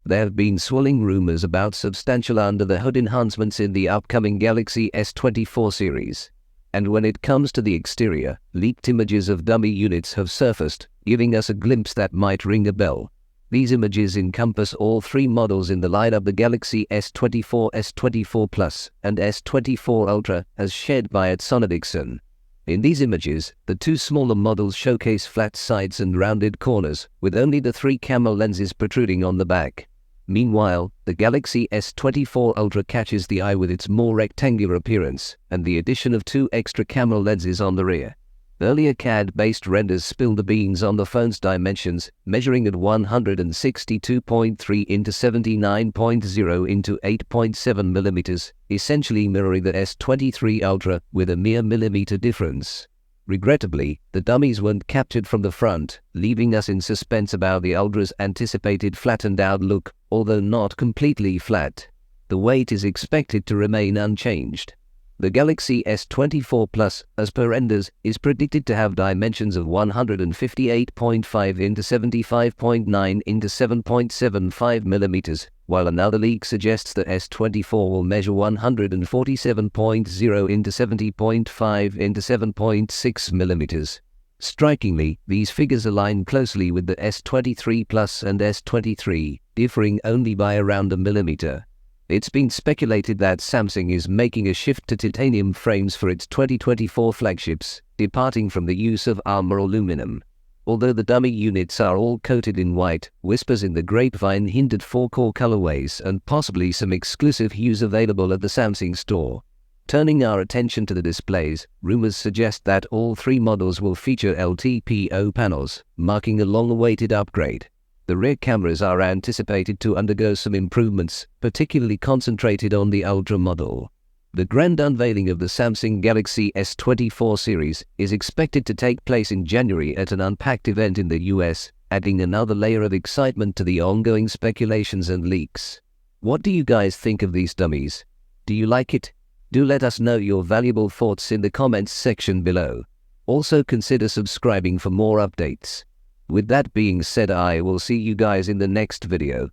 There have been swirling rumors about substantial under-the-hood enhancements in the upcoming Galaxy S24 series. And when it comes to the exterior, leaked images of dummy units have surfaced, giving us a glimpse that might ring a bell. These images encompass all three models in the lineup: the Galaxy S24, S24 Plus, and S24 Ultra, as shared by @Sonadixon. In these images, the two smaller models showcase flat sides and rounded corners, with only the three camera lenses protruding on the back. Meanwhile, the Galaxy S24 Ultra catches the eye with its more rectangular appearance, and the addition of two extra camera lenses on the rear. Earlier CAD-based renders spilled the beans on the phone's dimensions, measuring at 162.3 into 79.0 into 8.7 mm, essentially mirroring the S23 Ultra with a mere millimeter difference. Regrettably, the dummies weren't captured from the front, leaving us in suspense about the Ultra's anticipated flattened-out look, although not completely flat. The weight is expected to remain unchanged. The Galaxy S24 Plus, as per renders, is predicted to have dimensions of 158.5 into 75.9 into 7.75 mm, while another leak suggests the S24 will measure 147.0 into 70.5 into 7.6 mm. Strikingly, these figures align closely with the S23 Plus and S23, differing only by around a millimeter. It's been speculated that Samsung is making a shift to titanium frames for its 2024 flagships, departing from the use of armor aluminum. Although the dummy units are all coated in white, whispers in the grapevine hinted 4 core colorways and possibly some exclusive hues available at the Samsung store. Turning our attention to the displays, rumors suggest that all three models will feature LTPO panels, marking a long-awaited upgrade. The rear cameras are anticipated to undergo some improvements, particularly concentrated on the Ultra model. The grand unveiling of the Samsung Galaxy S24 series is expected to take place in January at an Unpacked event in the US, adding another layer of excitement to the ongoing speculations and leaks. What do you guys think of these dummies? Do you like it? Do let us know your valuable thoughts in the comments section below. Also consider subscribing for more updates. With that being said, I will see you guys in the next video.